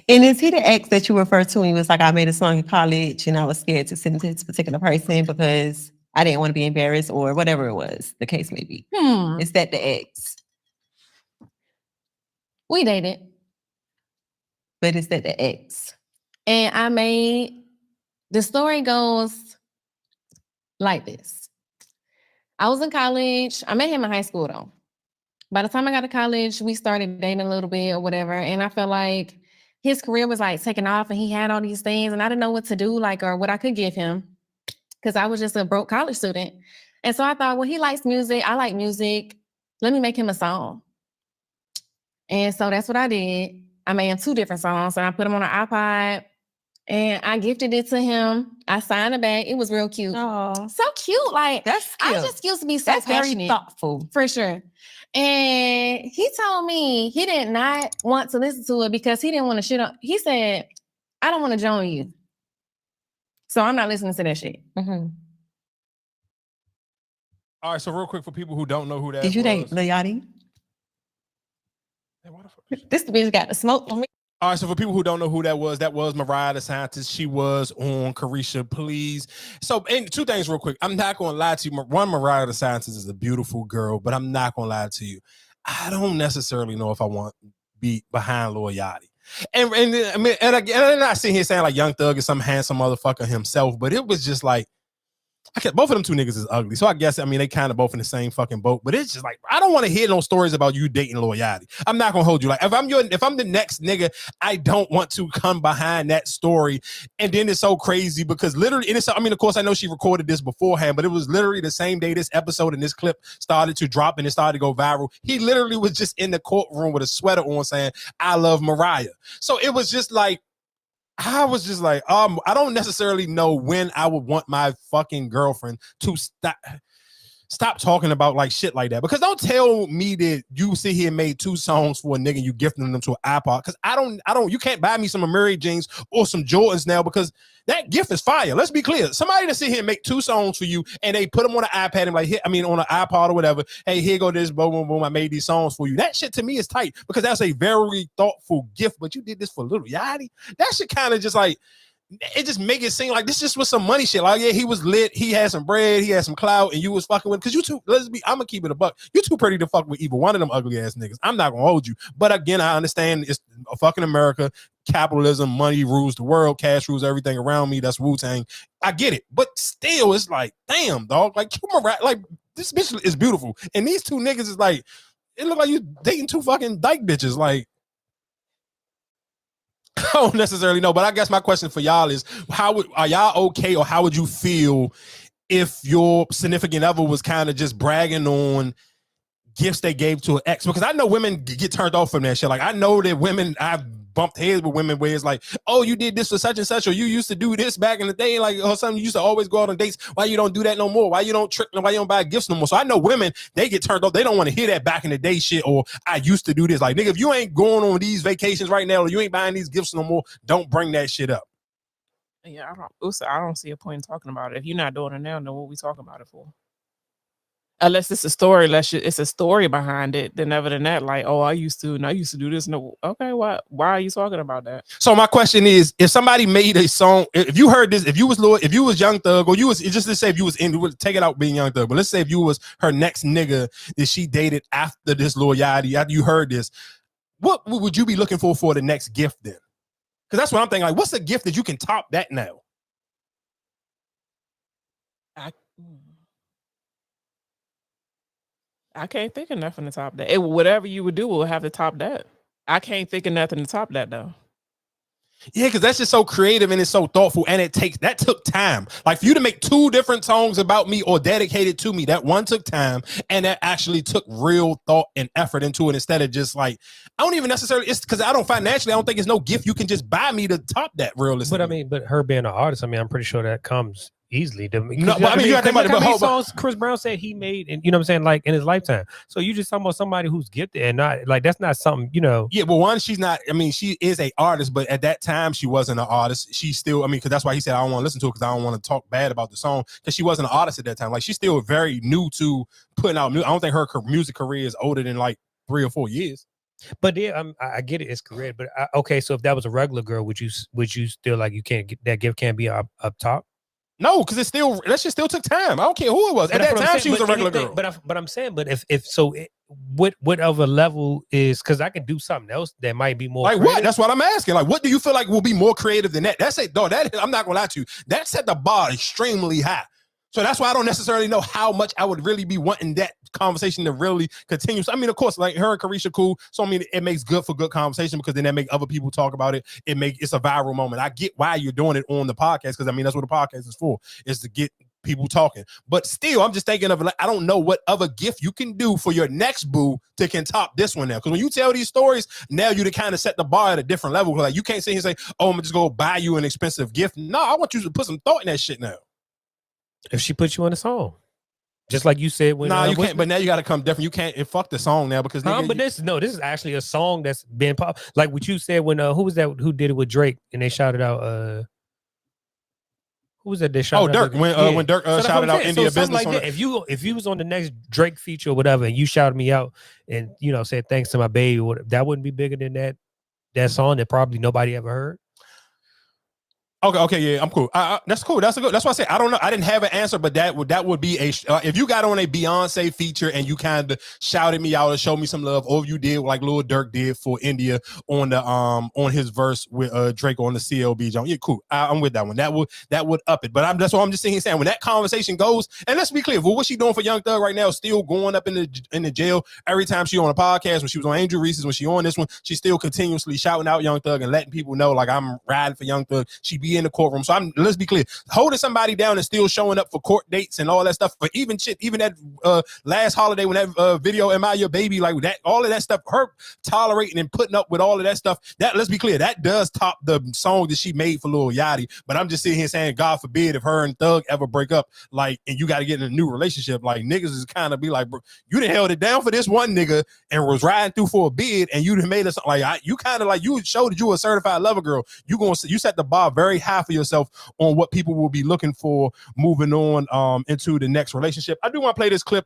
And is he the ex that you refer to when he was like, I made a song in college and I was scared to send it to this particular person because I didn't want to be embarrassed or whatever it was, the case may be. Is that the ex? We dated. But is that the ex? And the story goes like this. I was in college. I met him in high school though. By the time I got to college, we started dating a little bit or whatever. And I felt like his career was like taking off and he had all these things and I didn't know what to do, like, or what I could give him because I was just a broke college student. And so I thought, well, he likes music. I like music. Let me make him a song. And so that's what I did. I made him 2 different songs and I put them on an iPod and I gifted it to him. I signed it back. It was real cute. Oh, so cute. Like, that's cute. I just used to be so that's passionate. Very thoughtful. For sure. And he told me he did not want to listen to it because he didn't want to shit on. He said, I don't want to join you. So I'm not listening to that shit. Mm-hmm. All right, so real quick for people who don't know who that Did you was. date Lil Yachty? Hey, this bitch got the smoke on me. All right, so for people who don't know who that was Mariah the Scientist. She was on Carisha Please. So, and 2 things real quick. I'm not going to lie to you. One, Mariah the Scientist is a beautiful girl, but I'm not going to lie to you. I don't necessarily know if I want to be behind Lil Yachty. And I mean, and I'm not sitting here saying like Young Thug is some handsome motherfucker himself, but it was just like, both of them 2 niggas is ugly. So I guess, I mean, they kind of both in the same fucking boat, but it's just like, I don't want to hear no stories about you dating Lil Yachty. I'm not going to hold you. Like, if I'm the next nigga, I don't want to come behind that story. And then it's so crazy because literally, and I mean, of course, I know she recorded this beforehand, but it was literally the same day this episode and this clip started to drop and it started to go viral. He literally was just in the courtroom with a sweater on saying, I love Mariah. So it was just like, I was just like, I don't necessarily know when I would want my fucking girlfriend to stop talking about like shit like that. Because don't tell me that you sit here and made 2 songs for a nigga and you gifting them to an iPod. Because I don't, you can't buy me some Mary Jeans or some Jordans now because that gift is fire. Let's be clear. Somebody to sit here and make 2 songs for you and they put them on an iPad and like, on an iPod or whatever. Hey, here go this, boom, boom, boom. I made these songs for you. That shit to me is tight because that's a very thoughtful gift. But you did this for Lil Yachty. That shit kind of just like, it just make it seem like this just was some money shit. Like, yeah, he was lit, he had some bread, he had some clout, and you was fucking with. Because you two, I'm gonna keep it a buck. You too pretty to fuck with either one of them ugly ass niggas. I'm not gonna hold you. But again, I understand it's a fucking America, capitalism, money rules the world, cash rules everything around me. That's Wu-Tang. I get it, but still, it's like, damn, dog. Like, like this bitch is beautiful, and these 2 niggas is like, it look like you dating 2 fucking dyke bitches, like. I don't necessarily know, but I guess my question for y'all is, are y'all okay, or how would you feel if your significant other was kind of just bragging on gifts they gave to an ex? Because I know women get turned off from that shit. Like, I know that women, I've bumped heads with women where it's like, oh, you did this for such and such, or you used to do this back in the day, like, or something. You used to always go out on dates. Why you don't do that no more? Why you don't trick them? Why you don't buy gifts no more? So I know women, they get turned off. They don't want to hear that back in the day shit, or I used to do this. Like, nigga, if you ain't going on these vacations right now, or you ain't buying these gifts no more, don't bring that shit up. Yeah, I don't see a point in talking about it. If you're not doing it now, then what we talking about it for? Unless it's a story, it's a story behind it. Then other than that, like, oh, I used to do this. No, okay, why are you talking about that? So my question is, if somebody made a song, if you heard this, if you was Young Thug, or you was, just to say if you was take it out being Young Thug, but let's say if you was her next nigga that she dated after this Lil Yachty, after you heard this, what would you be looking for the next gift then? Because that's what I'm thinking. Like, what's a gift that you can top that now? I can't think of nothing to top that. Whatever you would do will have to top that. I can't think of nothing to top that though. Yeah, because that's just so creative and it's so thoughtful, and that took time. Like, for you to make 2 different songs about me or dedicated to me, that one took time, and that actually took real thought and effort into it, instead of just like, I don't even necessarily, it's because I don't think it's no gift you can just buy me to top that realistically. But her being an artist, I mean, I'm pretty sure that comes easily. No, but I mean, you got to think about it. How many songs Chris Brown said he made, and you know what I'm saying, like in his lifetime. So you just talking about somebody who's gifted and not like, that's not something, you know. Yeah, well, one, she's not. I mean, she is a artist, but at that time she wasn't an artist. She still, I mean, because that's why he said I don't want to listen to it because I don't want to talk bad about the song, because she wasn't an artist at that time. Like, she's still very new to putting out music. I don't think her music career is older than like 3 or 4 years. But yeah, I get it. It's correct. But okay, so if that was a regular girl, would you still like you can't get that gift can't be up top? No, because that shit still took time. I don't care who it was. At that time, she was a regular girl. But I'm saying, but if so, what other level is? Because I can do something else that might be more like creative. what? That's what I'm asking. Like, what do you feel like will be more creative than that? That's it, though. That I'm not gonna lie to you. That set the bar extremely high. So that's why I don't necessarily know how much I would really be wanting that conversation to really continue. So, I mean, of course, like her and Carisha cool. So I mean, it makes good for good conversation because then that make other people talk about it. It's a viral moment. I get why you're doing it on the podcast because I mean that's what the podcast is for, is to get people talking. But still, I'm just thinking of like, I don't know what other gift you can do for your next boo to can top this one now. Because when you tell these stories, now you to kind of set the bar at a different level. Like you can't sit here and say, "Oh, I'm gonna just go buy you an expensive gift." No, I want you to put some thought in that shit now. If she put you on a song, just like you said when you can't. But now you got to come different. You can't fuck the song now because but this is actually a song that's been pop. Like what you said when who was that who did it with Drake and they shouted out who was that they shouted out? Dirk when Dirk shouted out India Business like that. If you was on the next Drake feature or whatever and you shouted me out and said thanks to my baby, that wouldn't be bigger than that song that probably nobody ever heard. Okay, yeah, I'm cool. That's cool. That's why I say I don't know. I didn't have an answer, but that would be if you got on a Beyonce feature and you kind of shouted me out or showed me some love, or if you did like Lil Durk did for India on the on his verse with Drake on the CLB joint. Yeah, cool. I'm with that one. That would up it. But that's what I'm just saying when that conversation goes. And let's be clear, what she doing for Young Thug right now? Still going up in the jail every time she on a podcast. When she was on Angel Reese's, when she on this one, she's still continuously shouting out Young Thug and letting people know like I'm riding for Young Thug. She be in the courtroom. So let's be clear, holding somebody down and still showing up for court dates and all that stuff. But even that last holiday when that video "Am I Your Baby," like that, all of that stuff, her tolerating and putting up with all of that stuff, that let's be clear, that does top the song that she made for Lil Yachty. But I'm just sitting here saying, God forbid if her and Thug ever break up, like, and you got to get in a new relationship, like niggas is kind of be like, bro, you done held it down for this one nigga and was riding through for a bid, and you done made us like you kind of like you showed that you a certified lover girl. You set the bar very high for yourself on what people will be looking for moving on into the next relationship. I do want to play this clip.